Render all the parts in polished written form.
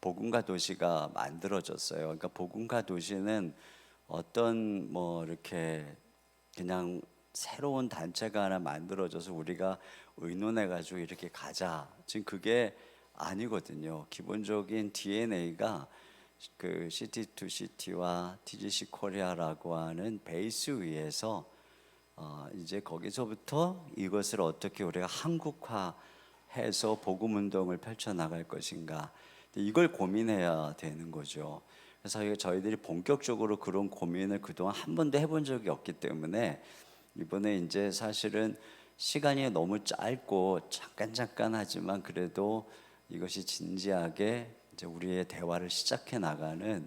복음과 도시가 만들어졌어요. 그러니까 복음과 도시는 어떤 뭐 이렇게 그냥 새로운 단체가 하나 만들어져서 우리가 의논해 가지고 이렇게 가자, 지금 그게 아니거든요. 기본적인 DNA가 그 시티 투 시티와 TGC 코리아라고 하는 베이스 위에서 이제 거기서부터 이것을 어떻게 우리가 한국화해서 복음 운동을 펼쳐 나갈 것인가, 이걸 고민해야 되는 거죠. 그래서 저희들이 본격적으로 그런 고민을 그동안 한 번도 해본 적이 없기 때문에 이번에 이제 사실은 시간이 너무 짧고 잠깐 하지만 그래도 이것이 진지하게 이제 우리의 대화를 시작해 나가는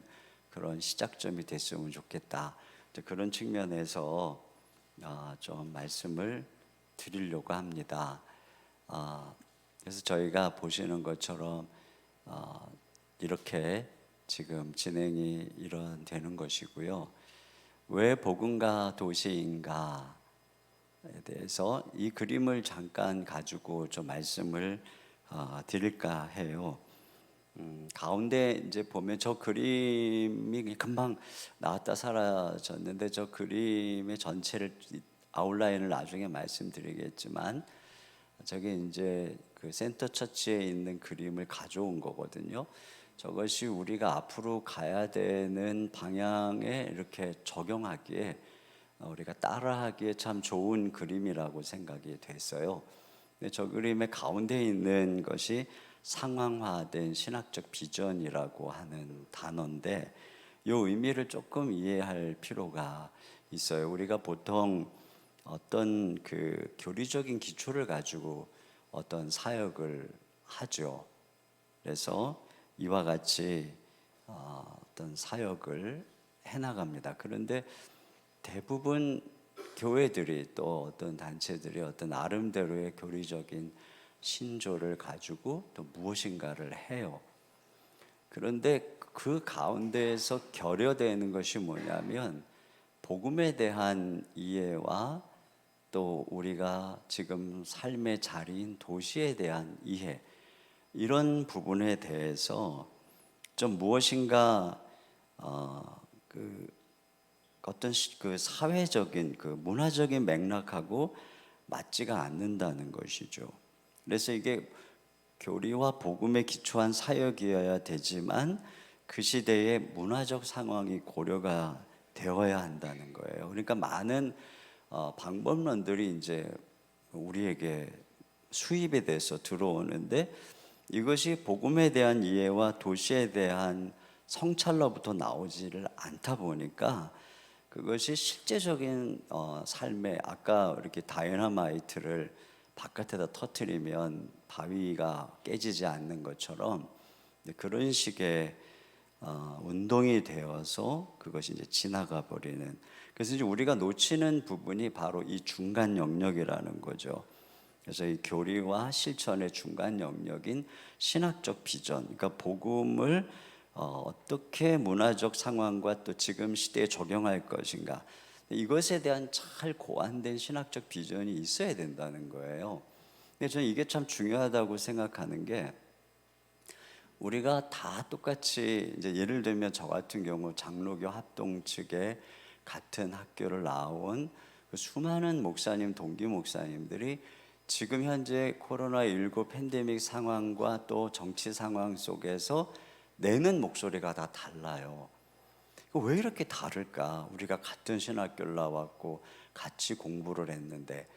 그런 시작점이 됐으면 좋겠다. 이제 그런 측면에서 좀 말씀을 드리려고 합니다. 그래서 저희가 보시는 것처럼 이렇게 지금 진행이 되는 것이고요. 왜 복음과 도시인가에 대해서 이 그림을 잠깐 가지고 좀 말씀을 드릴까 해요. 가운데 이제 보면 저 그림이 금방 나왔다 사라졌는데, 저 그림의 전체를 아웃라인을 나중에 말씀드리겠지만, 저게 이제 그 센터 처치에 있는 그림을 가져온 거거든요. 저것이 우리가 앞으로 가야 되는 방향에 이렇게 적용하기에, 우리가 따라하기에 참 좋은 그림이라고 생각이 됐어요. 근데 저 그림의 가운데 있는 것이 상황화된 신학적 비전이라고 하는 단어인데, 이 의미를 조금 이해할 필요가 있어요. 우리가 보통 어떤 그 교리적인 기초를 가지고 어떤 사역을 하죠. 그래서 이와 같이 어떤 사역을 해나갑니다. 그런데 대부분 교회들이, 또 어떤 단체들이 어떤 나름대로의 교리적인 신조를 가지고 또 무엇인가를 해요. 그런데 그 가운데에서 결여되는 것이 뭐냐면, 복음에 대한 이해와 또 우리가 지금 삶의 자리인 도시에 대한 이해, 이런 부분에 대해서 좀 무엇인가 그 어떤 그 사회적인 그 문화적인 맥락하고 맞지가 않는다는 것이죠. 그래서 이게 교리와 복음에 기초한 사역이어야 되지만 그 시대의 문화적 상황이 고려가 되어야 한다는 거예요. 그러니까 많은 방법론들이 이제 우리에게 수입에 대해서 들어오는데, 이것이 복음에 대한 이해와 도시에 대한 성찰로부터 나오지를 않다 보니까 그것이 실제적인 삶에, 아까 이렇게 다이너마이트를 바깥에다 터뜨리면 바위가 깨지지 않는 것처럼 그런 식의 운동이 되어서 그것이 이제 지나가 버리는. 그래서 이제 우리가 놓치는 부분이 바로 이 중간 영역이라는 거죠. 그래서 이 교리와 실천의 중간 영역인 신학적 비전, 그러니까 복음을 어떻게 문화적 상황과 또 지금 시대에 적용할 것인가, 이것에 대한 잘 고안된 신학적 비전이 있어야 된다는 거예요. 근데 저는 이게 참 중요하다고 생각하는 게, 우리가 다 똑같이 이제 예를 들면 저 같은 경우 장로교 합동 측에 같은 학교를 나온 그 수많은 목사님, 동기 목사님들이 지금 현재 코로나19 팬데믹 상황과 또 정치 상황 속에서 내는 목소리가 다 달라요. 왜 이렇게 다를까? 우리가 같은 신학교를 나왔고 같이 공부를 했는데.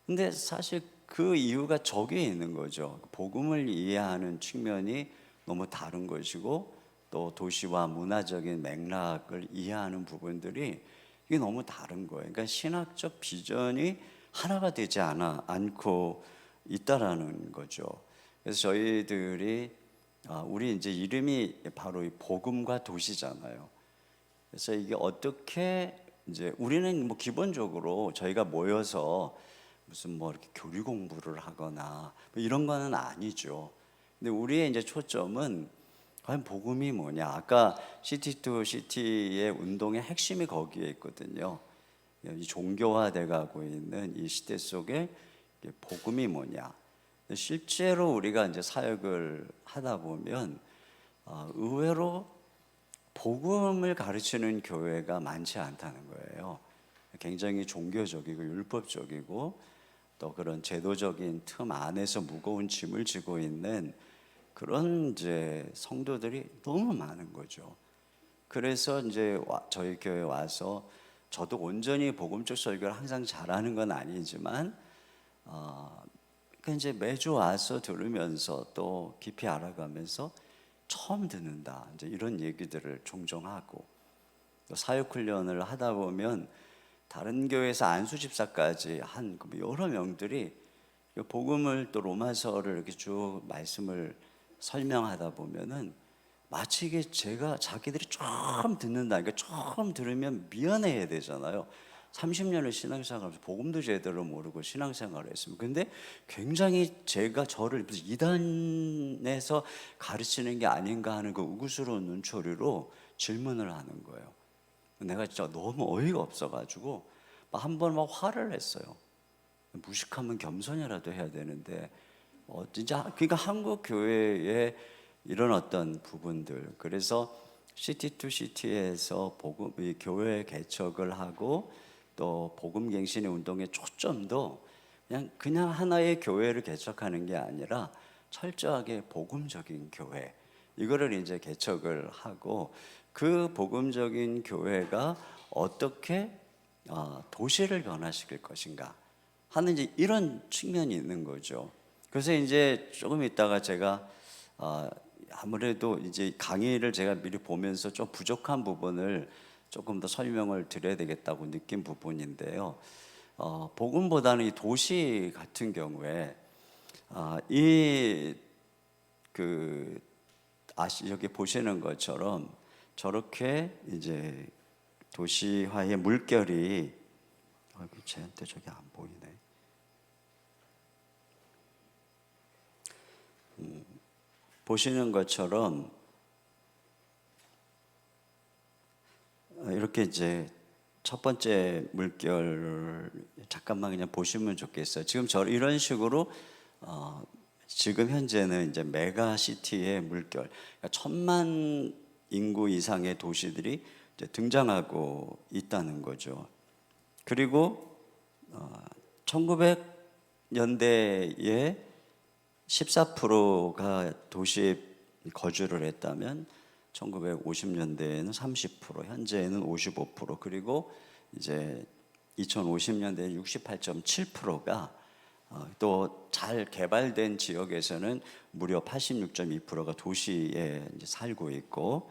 근데 사실 그 이유가 저기에 있는 거죠. 복음을 이해하는 측면이 너무 다른 것이고, 또 도시와 문화적인 맥락을 이해하는 부분들이 이게 너무 다른 거예요. 그러니까 신학적 비전이 하나가 되지 않고 있다라는 거죠. 그래서 저희들이 우리 이제 이름이 바로 이 복음과 도시잖아요. 그래서 이게 어떻게 이제 우리는 뭐 기본적으로 저희가 모여서 무슨 뭐 이렇게 교리 공부를 하거나 뭐 이런 거는 아니죠. 근데 우리의 이제 초점은 과연 복음이 뭐냐. 아까 시티 투 시티의 운동의 핵심이 거기에 있거든요. 이 종교화돼 가고 있는 이 시대 속에 복음이 뭐냐. 실제로 우리가 이제 사역을 하다 보면 의외로 복음을 가르치는 교회가 많지 않다는 거예요. 굉장히 종교적이고 율법적이고 또 그런 제도적인 틈 안에서 무거운 짐을 지고 있는 그런 이제 성도들이 너무 많은 거죠. 그래서 이제 저희 교회 와서 저도 온전히 복음적 설교를 항상 잘하는 건 아니지만 그러니까 이제 매주 와서 들으면서 또 깊이 알아가면서 처음 듣는다 이제 이런 얘기들을 종종 하고, 또 사역훈련을 하다 보면 다른 교회에서 안수 집사까지 한 여러 명들이 복음을 또 로마서를 이렇게 쭉 말씀을 설명하다 보면은 마치 이게 제가 자기들이 처음 듣는다, 그러니까 처음 들으면 미안해야 되잖아요. 30년을 신앙생활하면서 복음도 제대로 모르고 신앙생활을 했습니다. 근데 굉장히 제가 저를 이단에서 가르치는 게 아닌가 하는 그 우구스러운 눈초리로 질문을 하는 거예요. 내가 진짜 너무 어이가 없어가지고 한 번 막 화를 냈어요. 무식하면 겸손이라도 해야 되는데 진짜 그러니까 한국 교회의 이런 어떤 부분들, 그래서 시티 투 시티에서 복음 이 교회 개척을 하고 또 복음갱신의 운동의 초점도 그냥 하나의 교회를 개척하는 게 아니라 철저하게 복음적인 교회, 이거를 이제 개척을 하고 그 복음적인 교회가 어떻게 도시를 변화시킬 것인가 하는 이제 이런 측면이 있는 거죠. 그래서 이제 조금 있다가 제가 아무래도 이제 강의를 제가 미리 보면서 좀 부족한 부분을 조금 더 설명을 드려야 되겠다고 느낀 부분인데요. 복음보다는 이 도시 같은 경우에 여기 보시는 것처럼 저렇게 이제 도시화의 물결이 쟤한테 저게 안 보이네. 보시는 것처럼 이렇게 이제 첫 번째 물결을 잠깐만 그냥 보시면 좋겠어요. 지금 이런 식으로 지금 현재는 이제 메가시티의 물결, 그러니까 1,000만 인구 이상의 도시들이 이제 등장하고 있다는 거죠. 그리고 1900년대에 14%가 도시에 거주를 했다면 1950년대에는 30%, 현재는 55%, 그리고 이제 2050년대 68.7%가 또 잘 개발된 지역에서는 무려 86.2%가 도시에 이제 살고 있고,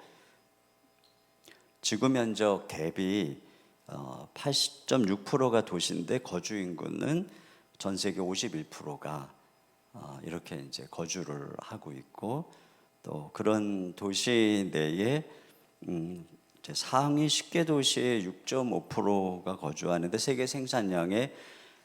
지구 면적 대비 80.6%가 도시인데 거주 인구는 전 세계 51%가 이렇게 이제 거주를 하고 있고, 또 그런 도시 내에 이제 상위 10개 도시의 6.5%가 거주하는데 세계 생산량의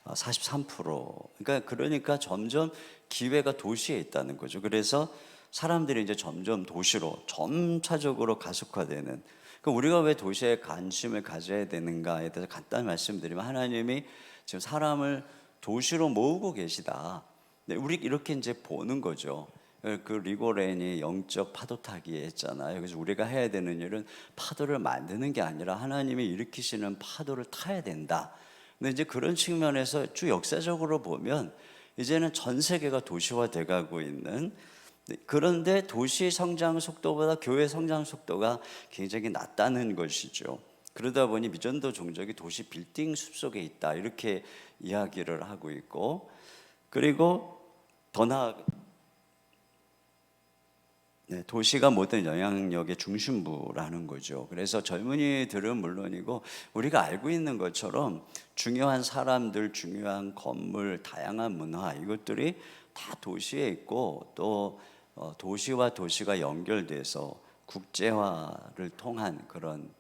43%. 그러니까 점점 기회가 도시에 있다는 거죠. 그래서 사람들이 이제 점점 도시로 점차적으로 가속화되는. 그러니까 우리가 왜 도시에 관심을 가져야 되는가에 대해서 간단히 말씀드리면, 하나님이 지금 사람을 도시로 모으고 계시다. 우리 이렇게 이제 보는 거죠. 그 리고렌이 영적 파도 타기 했잖아요. 그래서 우리가 해야 되는 일은 파도를 만드는 게 아니라 하나님이 일으키시는 파도를 타야 된다. 근데 이제 그런 측면에서 쭉 역사적으로 보면 이제는 전 세계가 도시화돼 가고 있는, 그런데 도시 성장 속도보다 교회 성장 속도가 굉장히 낮다는 것이죠. 그러다 보니 미전도 종족이 도시 빌딩 숲속에 있다 이렇게 이야기를 하고 있고, 그리고 더 나아가 도시가 모든 영향력의 중심부라는 거죠. 그래서 젊은이들은 물론이고 우리가 알고 있는 것처럼 중요한 사람들, 중요한 건물, 다양한 문화, 이것들이 다 도시에 있고, 또 도시와 도시가 연결돼서 국제화를 통한 그런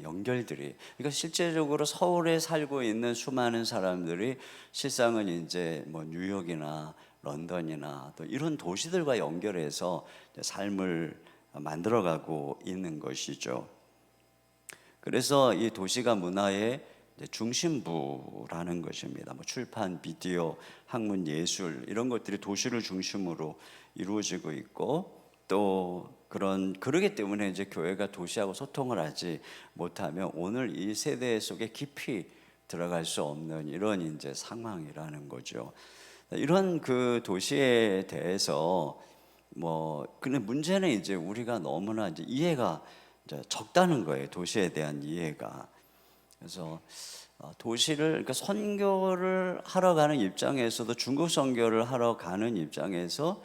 연결들이, 그러니까 실제적으로 서울에 살고 있는 수많은 사람들이 실상은 이제 뭐 뉴욕이나 런던이나 또 이런 도시들과 연결해서 삶을 만들어가고 있는 것이죠. 그래서 이 도시가 문화의 중심부라는 것입니다. 뭐 출판, 비디오, 학문, 예술 이런 것들이 도시를 중심으로 이루어지고 있고, 또 그러기 때문에 이제 교회가 도시하고 소통을 하지 못하면 오늘 이 세대 속에 깊이 들어갈 수 없는 이런 이제 상황이라는 거죠. 이런 그 도시에 대해서 근데 문제는 이제 우리가 너무나 이제 이해가 이제 적다는 거예요. 도시에 대한 이해가. 그래서 도시를, 그러니까 선교를 하러 가는 입장에서도, 중국 선교를 하러 가는 입장에서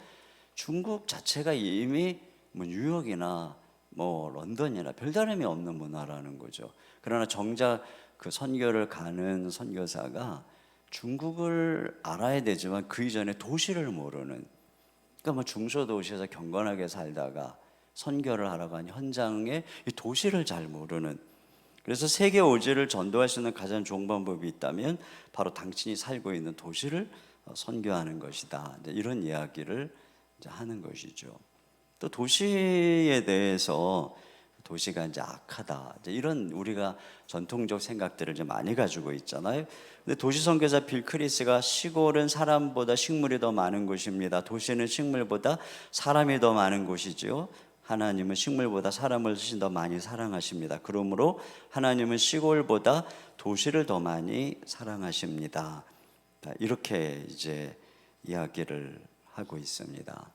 중국 자체가 이미 뉴욕이나 런던이나 별다름이 없는 문화라는 거죠. 그러나 정작 그 선교를 가는 선교사가 중국을 알아야 되지만 그 이전에 도시를 모르는, 그러니까 중소도시에서 경건하게 살다가 선교를 하러 간 현장에 이 도시를 잘 모르는, 그래서 세계 오지를 전도할 수 있는 가장 좋은 방법이 있다면 바로 당신이 살고 있는 도시를 선교하는 것이다. 이런 이야기를 이제 하는 것이죠. 또 도시에 대해서 도시가 이제 악하다, 이런 우리가 전통적 생각들을 좀 많이 가지고 있잖아요. 근데 도시 선교사 빌 크리스가 시골은 사람보다 식물이 더 많은 곳입니다. 도시는 식물보다 사람이 더 많은 곳이지요. 하나님은 식물보다 사람을 훨씬 더 많이 사랑하십니다. 그러므로 하나님은 시골보다 도시를 더 많이 사랑하십니다. 이렇게 이제 이야기를 하고 있습니다.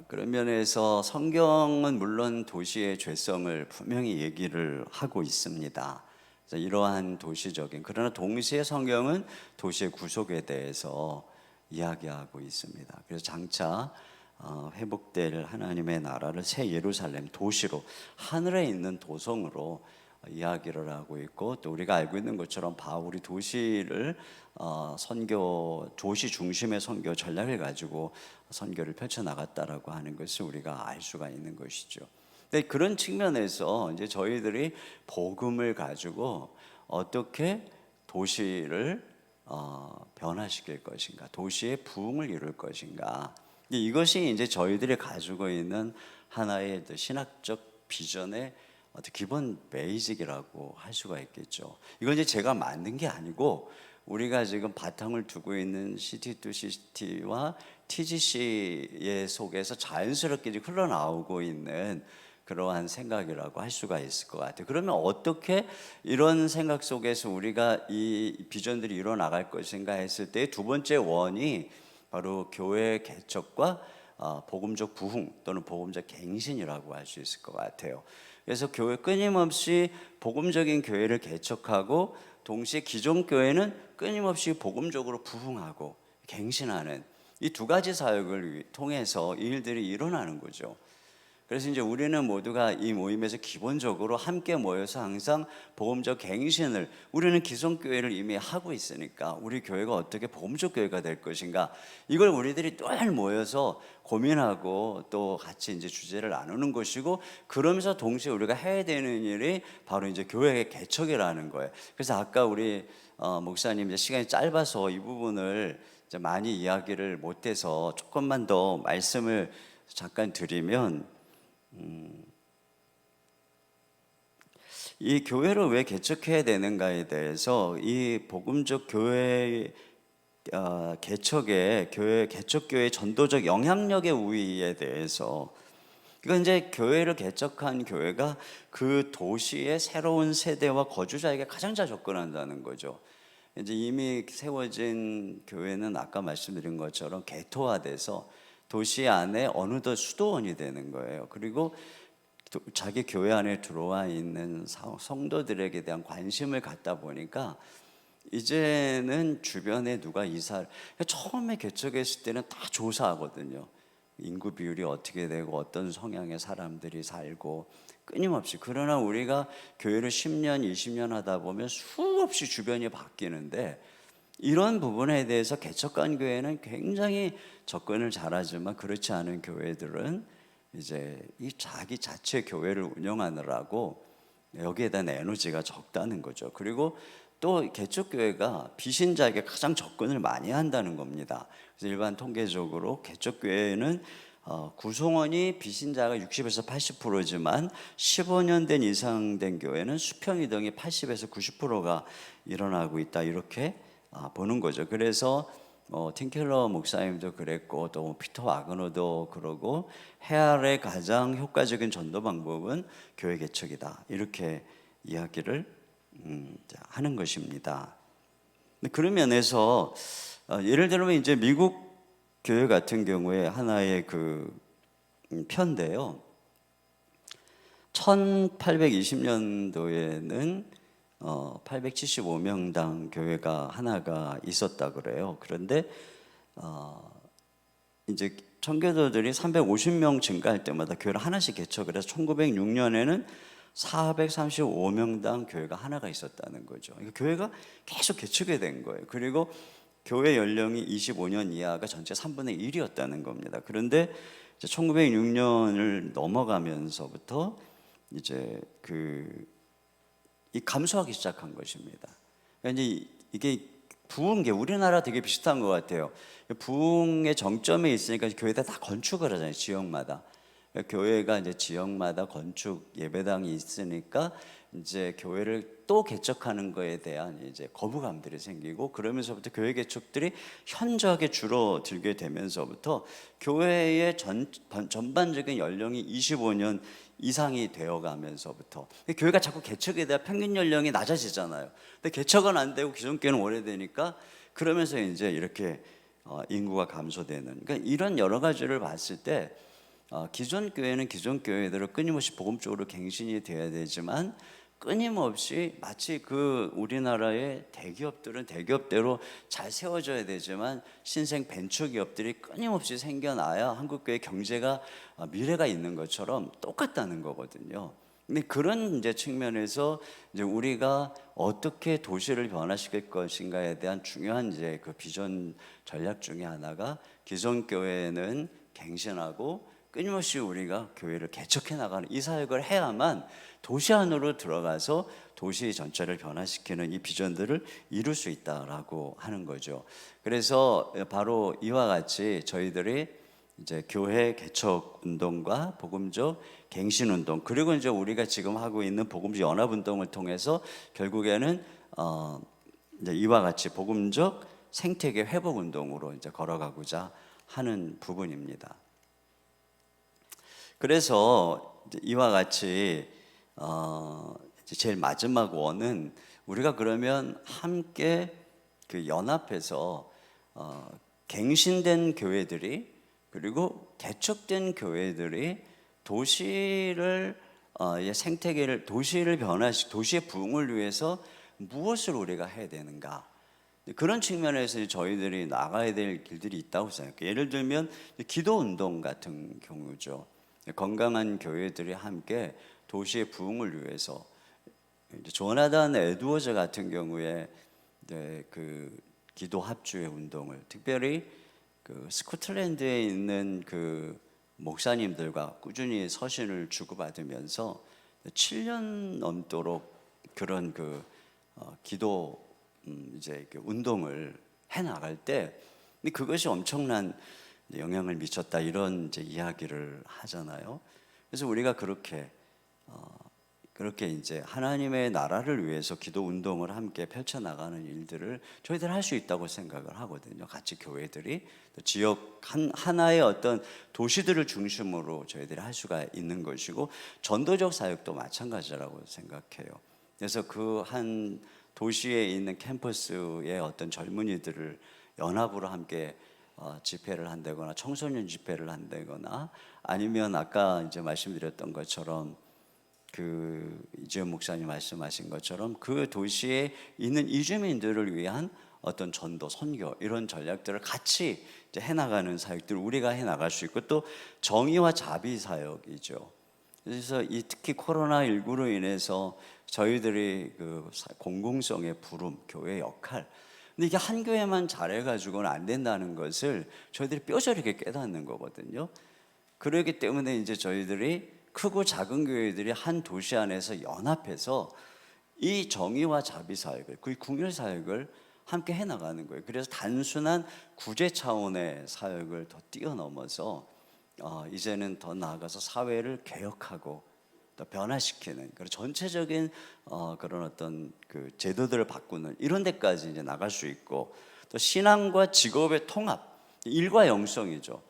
그런 면에서 성경은 물론 도시의 죄성을 분명히 얘기를 하고 있습니다. 이러한 도시적인, 그러나 동시에 성경은 도시의 구속에 대해서 이야기하고 있습니다. 그래서 장차 회복될 하나님의 나라를 새 예루살렘, 도시로, 하늘에 있는 도성으로 이야기를 하고 있고, 또 우리가 알고 있는 것처럼 바울이 도시를 도시 중심의 선교 전략을 가지고 선교를 펼쳐나갔다라고 하는 것을 우리가 알 수가 있는 것이죠. 근데 그런 측면에서 이제 저희들이 복음을 가지고 어떻게 도시를 변화시킬 것인가, 도시의 부흥을 이룰 것인가, 이것이 이제 저희들이 가지고 있는 하나의 신학적 비전의 기본 베이직이라고 할 수가 있겠죠. 이건 이제 제가 만든 게 아니고 우리가 지금 바탕을 두고 있는 시티2시티와 TGC의 속에서 자연스럽게 흘러나오고 있는 그러한 생각이라고 할 수가 있을 것 같아요. 그러면 어떻게 이런 생각 속에서 우리가 이 비전들이 이루어나갈 것인가 했을 때 두 번째 원이 바로 교회 개척과 복음적 부흥 또는 복음적 갱신이라고 할 수 있을 것 같아요. 그래서 교회 끊임없이 복음적인 교회를 개척하고 동시에 기존 교회는 끊임없이 복음적으로 부흥하고 갱신하는 이 두 가지 사역을 통해서 이 일들이 일어나는 거죠. 그래서 이제 우리는 모두가 이 모임에서 기본적으로 함께 모여서 항상 복음적 갱신을, 우리는 기존 교회를 이미 하고 있으니까 우리 교회가 어떻게 복음적 교회가 될 것인가, 이걸 우리들이 늘 모여서 고민하고 또 같이 이제 주제를 나누는 것이고, 그러면서 동시에 우리가 해야 되는 일이 바로 이제 교회의 개척이라는 거예요. 그래서 아까 우리 목사님 이제 시간이 짧아서 이 부분을 이제 많이 이야기를 못해서 조금만 더 말씀을 잠깐 드리면, 이 교회를 왜 개척해야 되는가에 대해서 이 복음적 교회 개척의 개척교회의 전도적 영향력의 우위에 대해서, 이건 이제 교회를 개척한 교회가 그 도시의 새로운 세대와 거주자에게 가장 잘 접근한다는 거죠. 이제 이미 세워진 교회는 아까 말씀드린 것처럼 개토화돼서 도시 안에 어느덧 수도원이 되는 거예요. 그리고 자기 교회 안에 들어와 있는 성도들에게 대한 관심을 갖다 보니까 이제는 주변에 누가 처음에 개척했을 때는 다 조사하거든요. 인구 비율이 어떻게 되고 어떤 성향의 사람들이 살고 끊임없이. 그러나 우리가 교회를 10년, 20년 하다 보면 수없이 주변이 바뀌는데, 이런 부분에 대해서 개척한 교회는 굉장히 접근을 잘하지만 그렇지 않은 교회들은 이제 이 자기 자체 교회를 운영하느라고 여기에 대한 에너지가 적다는 거죠. 그리고 또 개척교회가 비신자에게 가장 접근을 많이 한다는 겁니다. 그래서 일반 통계적으로 개척교회는 구성원이 비신자가 60에서 80%지만 15년 된 이상 된 교회는 수평 이동이 80에서 90%가 일어나고 있다, 이렇게 보는 거죠. 그래서 팀켈러 목사님도 그랬고 또 피터 와그너도 그러고 헤알의 가장 효과적인 전도 방법은 교회 개척이다 이렇게 이야기를 하는 것입니다. 그런 면에서 예를 들면 이제 미국 교회 같은 경우에 하나의 그 편인데요. 1820년도에는 875명당 교회가 하나가 있었다 그래요. 그런데 이제 청교도들이 350명 증가할 때마다 교회를 하나씩 개척을 해서 1906년에는 435명당 교회가 하나가 있었다는 거죠. 그러니까 교회가 계속 개척이 된 거예요. 그리고 교회 연령이 25년 이하가 전체 3분의 1이었다는 겁니다. 그런데 1906년을 넘어가면서부터 이제 이 감소하기 시작한 것입니다. 그러니까 이제 이게 부흥계 우리나라 되게 비슷한 것 같아요. 부흥의 정점에 있으니까 교회다 다 건축을 하잖아요. 지역마다. 교회가 이제 지역마다 건축 예배당이 있으니까 이제 교회를 또 개척하는 거에 대한 이제 거부감들이 생기고 그러면서부터 교회 개척들이 현저하게 줄어들게 되면서부터 교회의 전반적인 연령이 25년 이상이 되어가면서부터 교회가 자꾸 개척에 대한 평균 연령이 낮아지잖아요. 근데 개척은 안 되고 기존 교회는 오래되니까 그러면서 이제 이렇게 인구가 감소되는 그러니까 이런 여러 가지를 봤을 때 기존 교회는 기존 교회대로 끊임없이 복음적으로 갱신이 되어야 되지만 끊임없이 마치 그 우리나라의 대기업들은 대기업대로 잘 세워져야 되지만 신생 벤처기업들이 끊임없이 생겨나야 한국교회 경제가 미래가 있는 것처럼 똑같다는 거거든요. 근데 그런 이제 측면에서 이제 우리가 어떻게 도시를 변화시킬 것인가에 대한 중요한 이제 그 비전 전략 중에 하나가 기존 교회는 갱신하고 끊임없이 우리가 교회를 개척해 나가는 이 사역을 해야만 도시 안으로 들어가서 도시 전체를 변화시키는 이 비전들을 이룰 수 있다라고 하는 거죠. 그래서 바로 이와 같이 저희들이 이제 교회 개척 운동과 복음적 갱신 운동 그리고 이제 우리가 지금 하고 있는 복음적 연합 운동을 통해서 결국에는 이제 이와 같이 복음적 생태계 회복 운동으로 이제 걸어가고자 하는 부분입니다. 그래서 이와 같이 제일 마지막 원은 우리가 그러면 함께 그 연합해서 갱신된 교회들이 그리고 개척된 교회들이 도시를 생태계를 도시를 도시의 부흥을 위해서 무엇을 우리가 해야 되는가? 그런 측면에서 저희들이 나가야 될 길들이 있다고 생각해요. 예를 들면 기도 운동 같은 경우죠. 건강한 교회들이 함께 도시의 부흥을 위해서 조나단 에드워즈 같은 경우에 그 기도 합주의 운동을 특별히 그 스코틀랜드에 있는 그 목사님들과 꾸준히 서신을 주고받으면서 7년 넘도록 그런 그 기도 이제 운동을 해 나갈 때 그것이 엄청난 영향을 미쳤다 이런 이제 이야기를 하잖아요. 그래서 우리가 그렇게 이제 하나님의 나라를 위해서 기도 운동을 함께 펼쳐 나가는 일들을 저희들 할 수 있다고 생각을 하거든요. 같이 교회들이 지역 하나의 어떤 도시들을 중심으로 저희들이 할 수가 있는 것이고 전도적 사역도 마찬가지라고 생각해요. 그래서 그 한 도시에 있는 캠퍼스의 어떤 젊은이들을 연합으로 함께 집회를 한다거나 청소년 집회를 한다거나 아니면 아까 이제 말씀드렸던 것처럼 그 이재현 목사님 말씀하신 것처럼 그 도시에 있는 이주민들을 위한 어떤 전도, 선교 이런 전략들을 같이 이제 해나가는 사역들을 우리가 해나갈 수 있고 또 정의와 자비 사역이죠. 그래서 특히 코로나19로 인해서 저희들이 그 공공성의 부름, 교회 역할 근데 이게 한 교회만 잘해가지고는 안 된다는 것을 저희들이 뼈저리게 깨닫는 거거든요. 그렇기 때문에 이제 저희들이 크고 작은 교회들이 한 도시 안에서 연합해서 이 정의와 자비 사역을, 그 궁율 사역을 함께 해나가는 거예요. 그래서 단순한 구제 차원의 사역을 더 뛰어넘어서 이제는 더 나아가서 사회를 개혁하고 또 변화시키는 그런 전체적인 그런 어떤 그 제도들을 바꾸는 이런 데까지 이제 나갈 수 있고 또 신앙과 직업의 통합, 일과 영성이죠.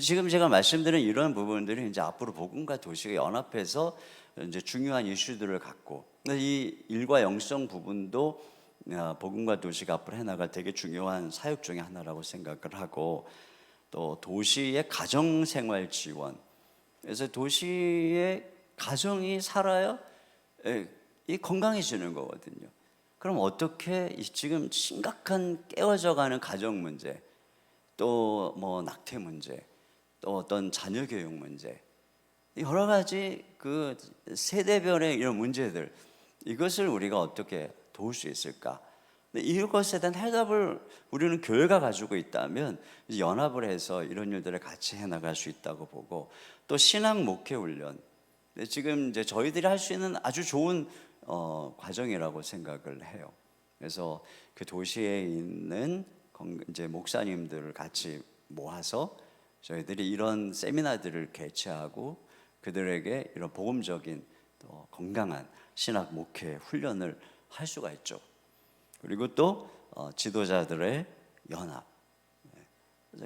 지금 제가 말씀드린 이런 부분들이 이제 앞으로 복음과 도시가 연합해서 이제 중요한 이슈들을 갖고, 이 일과 영성 부분도 복음과 도시가 앞으로 해나갈 되게 중요한 사역 중에 하나라고 생각을 하고, 또 도시의 가정생활 지원, 그래서 도시의 가정이 살아야 이 건강해지는 거거든요. 그럼 어떻게 지금 심각한 깨어져가는 가정 문제, 또 뭐 낙태 문제, 또 어떤 자녀 교육 문제, 여러 가지 그 세대별의 이런 문제들, 이것을 우리가 어떻게 도울 수 있을까? 이것에 대한 해답을 우리는 교회가 가지고 있다면 연합을 해서 이런 일들을 같이 해나갈 수 있다고 보고, 또 신앙 목회 훈련, 지금 이제 저희들이 할 수 있는 아주 좋은 과정이라고 생각을 해요. 그래서 그 도시에 있는 이제 목사님들을 같이 모아서 저희들이 이런 세미나들을 개최하고 그들에게 이런 복음적인 또 건강한 신학 목회 훈련을 할 수가 있죠. 그리고 또 지도자들의 연합,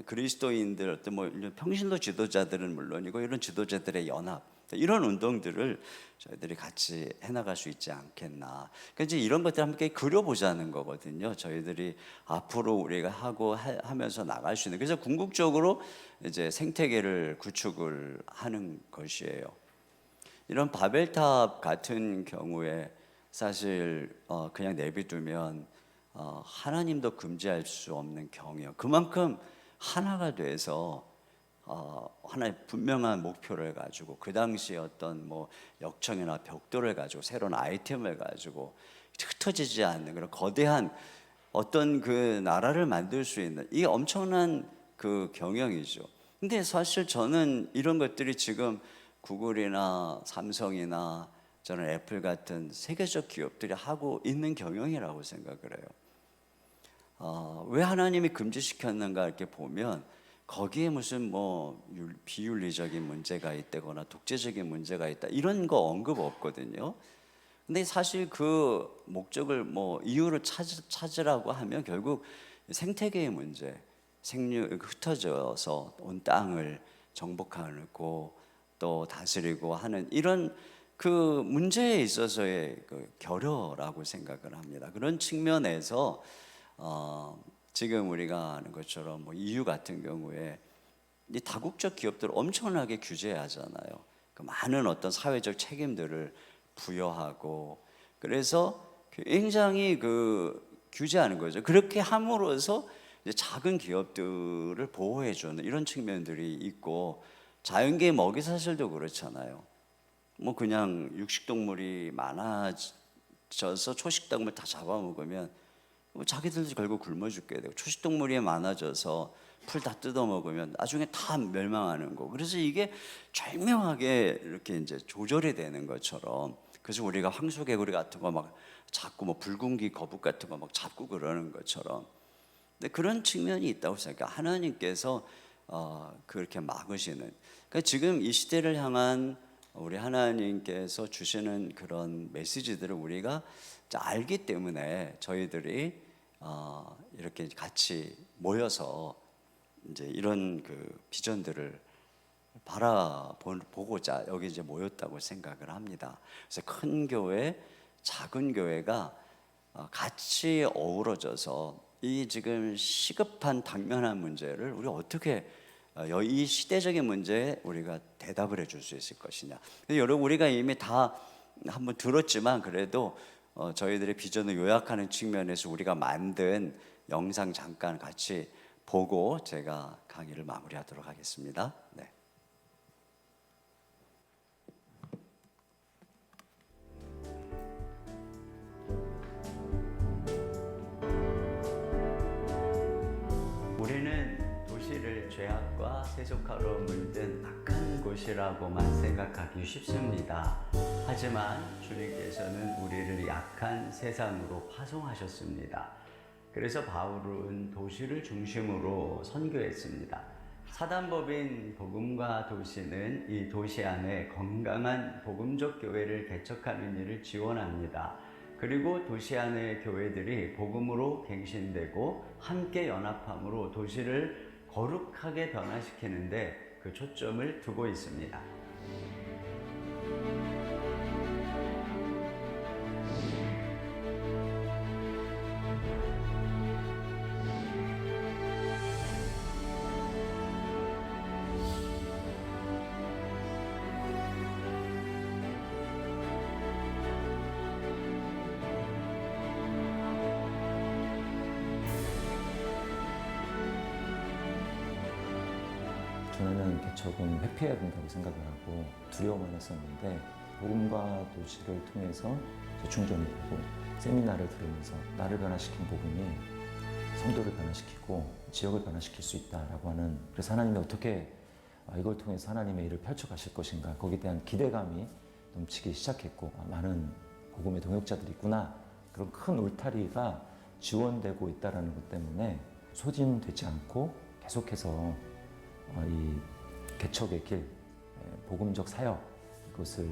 그리스도인들 어떤 뭐 평신도 지도자들은 물론이고 이런 지도자들의 연합, 이런 운동들을 저희들이 같이 해나갈 수 있지 않겠나. 그러니까 이제 이런 것들 함께 그려보자는 거거든요. 저희들이 앞으로 우리가 하면서 나갈 수 있는. 그래서 궁극적으로 이제 생태계를 구축을 하는 것이에요. 이런 바벨탑 같은 경우에 사실 그냥 내비두면 하나님도 금지할 수 없는 경이요. 그만큼 하나가 돼서 하나의 분명한 목표를 가지고 그 당시에 어떤 뭐 역청이나 벽돌을 가지고 새로운 아이템을 가지고 흩어지지 않는 그런 거대한 어떤 그 나라를 만들 수 있는, 이게 엄청난 그 경영이죠. 근데 사실 저는 이런 것들이 지금 구글이나 삼성이나 저는 애플 같은 세계적 기업들이 하고 있는 경영이라고 생각을 해요. 왜 하나님이 금지시켰는가 이렇게 보면 거기에 무슨 뭐 비윤리적인 문제가 있다거나 독재적인 문제가 있다 이런 거 언급 없거든요. 근데 사실 그 목적을 뭐 이유를 찾으라고 하면 결국 생태계의 문제, 생육이 흩어져서 온 땅을 정복하고 또 다스리고 하는 이런 그 문제에 있어서의 그 결여라고 생각을 합니다. 그런 측면에서 지금 우리가 아는 것처럼 뭐 EU 같은 경우에 이 다국적 기업들을 엄청나게 규제하잖아요. 그 많은 어떤 사회적 책임들을 부여하고, 그래서 굉장히 그 규제하는 거죠. 그렇게 함으로써 이제 작은 기업들을 보호해주는 이런 측면들이 있고, 자연계의 먹이사슬도 그렇잖아요. 뭐 그냥 육식동물이 많아져서 초식동물 다 잡아먹으면 자기들도 결국 굶어 죽게 되고, 초식동물이 많아져서 풀 다 뜯어먹으면 나중에 다 멸망하는 거. 그래서 이게 절묘하게 이렇게 이제 조절이 되는 것처럼, 그래서 우리가 황소개구리 같은 거 막 잡고 뭐 붉은기 거북 같은 거 막 잡고 그러는 것처럼, 근데 그런 측면이 있다고 생각해요. 하나님께서 그렇게 막으시는, 그러니까 지금 이 시대를 향한 우리 하나님께서 주시는 그런 메시지들을 우리가 알기 때문에 저희들이 이렇게 같이 모여서 이제 이런 그 비전들을 바라보고자 여기 이제 모였다고 생각을 합니다. 그래서 큰 교회, 작은 교회가 같이 어우러져서 이 지금 시급한 당면한 문제를 우리 어떻게 이 시대적인 문제에 우리가 대답을 해줄 수 있을 것이냐. 여러분 우리가 이미 다 한번 들었지만 그래도 저희들의 비전을 요약하는 측면에서 우리가 만든 영상 잠깐 같이 보고 제가 강의를 마무리하도록 하겠습니다. 네. 우리는 도시를 죄악과 세속화로 물든 악한 곳이라고만 생각하기 쉽습니다. 하지만 주님께서는 우리를 약한 세상으로 파송하셨습니다. 그래서 바울은 도시를 중심으로 선교했습니다. 사단법인 복음과 도시는 이 도시 안에 건강한 복음적 교회를 개척하는 일을 지원합니다. 그리고 도시 안의 교회들이 복음으로 갱신되고 함께 연합함으로 도시를 거룩하게 변화시키는데 그 초점을 두고 있습니다. 전에는 개척은 회피해야 된다고 생각을 하고 두려워만 했었는데 복음과 도시를 통해서 재충전이 되고 세미나를 들으면서 나를 변화시킨 복음이 성도를 변화시키고 지역을 변화시킬 수 있다라고 하는, 그래서 하나님이 어떻게 이걸 통해서 하나님의 일을 펼쳐가실 것인가, 거기에 대한 기대감이 넘치기 시작했고 많은 복음의 동역자들이 있구나, 그런 큰 울타리가 지원되고 있다는 것 때문에 소진되지 않고 계속해서 이 개척의 길, 복음적 사역, 그것을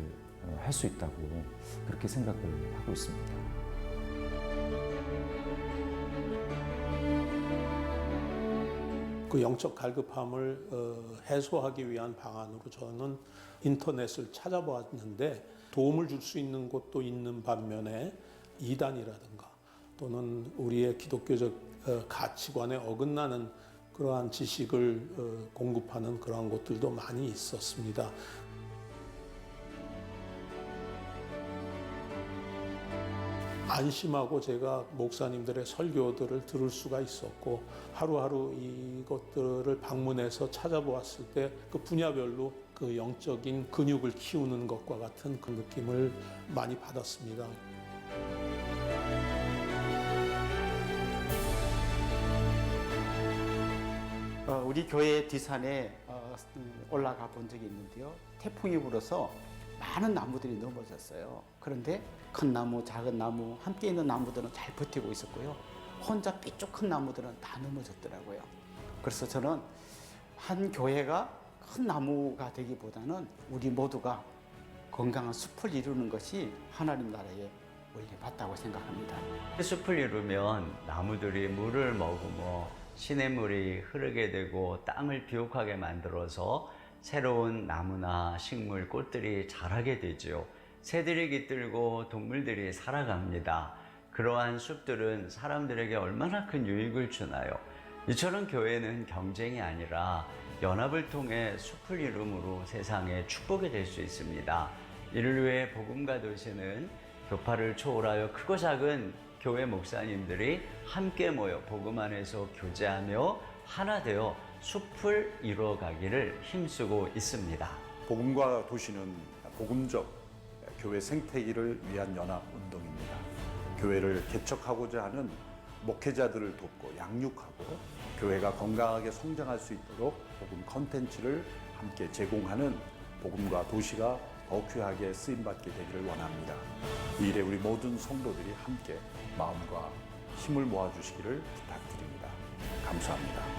할 수 있다고 그렇게 생각을 하고 있습니다. 그 영적 갈급함을 해소하기 위한 방안으로 저는 인터넷을 찾아보았는데 도움을 줄 수 있는 곳도 있는 반면에 이단이라든가 또는 우리의 기독교적 가치관에 어긋나는 그러한 지식을 공급하는 그러한 곳들도 많이 있었습니다. 안심하고 제가 목사님들의 설교들을 들을 수가 있었고 하루하루 이것들을 방문해서 찾아보았을 때 그 분야별로 그 영적인 근육을 키우는 것과 같은 그 느낌을 많이 받았습니다. 우리 교회 뒷산에 올라가 본 적이 있는데요. 태풍이 불어서 많은 나무들이 넘어졌어요. 그런데 큰 나무, 작은 나무, 함께 있는 나무들은 잘 버티고 있었고요. 혼자 삐죽 큰 나무들은 다 넘어졌더라고요. 그래서 저는 한 교회가 큰 나무가 되기보다는 우리 모두가 건강한 숲을 이루는 것이 하나님 나라의 원리 맞다고 생각합니다. 숲을 이루면 나무들이 물을 머금어 시냇물이 흐르게 되고 땅을 비옥하게 만들어서 새로운 나무나 식물, 꽃들이 자라게 되죠. 새들이 깃들고 동물들이 살아갑니다. 그러한 숲들은 사람들에게 얼마나 큰 유익을 주나요? 이처럼 교회는 경쟁이 아니라 연합을 통해 숲을 이룸으로 세상에 축복이 될 수 있습니다. 이를 위해 복음과 도시는 교파를 초월하여 크고 작은 교회 목사님들이 함께 모여 복음 안에서 교제하며 하나 되어 숲을 이루어가기를 힘쓰고 있습니다. 복음과 도시는 복음적 교회 생태계를 위한 연합 운동입니다. 교회를 개척하고자 하는 목회자들을 돕고 양육하고 교회가 건강하게 성장할 수 있도록 복음 컨텐츠를 함께 제공하는 복음과 도시가 더 귀하게 쓰임받게 되기를 원합니다. 이 일에 우리 모든 성도들이 함께 마음과 힘을 모아주시기를 부탁드립니다. 감사합니다.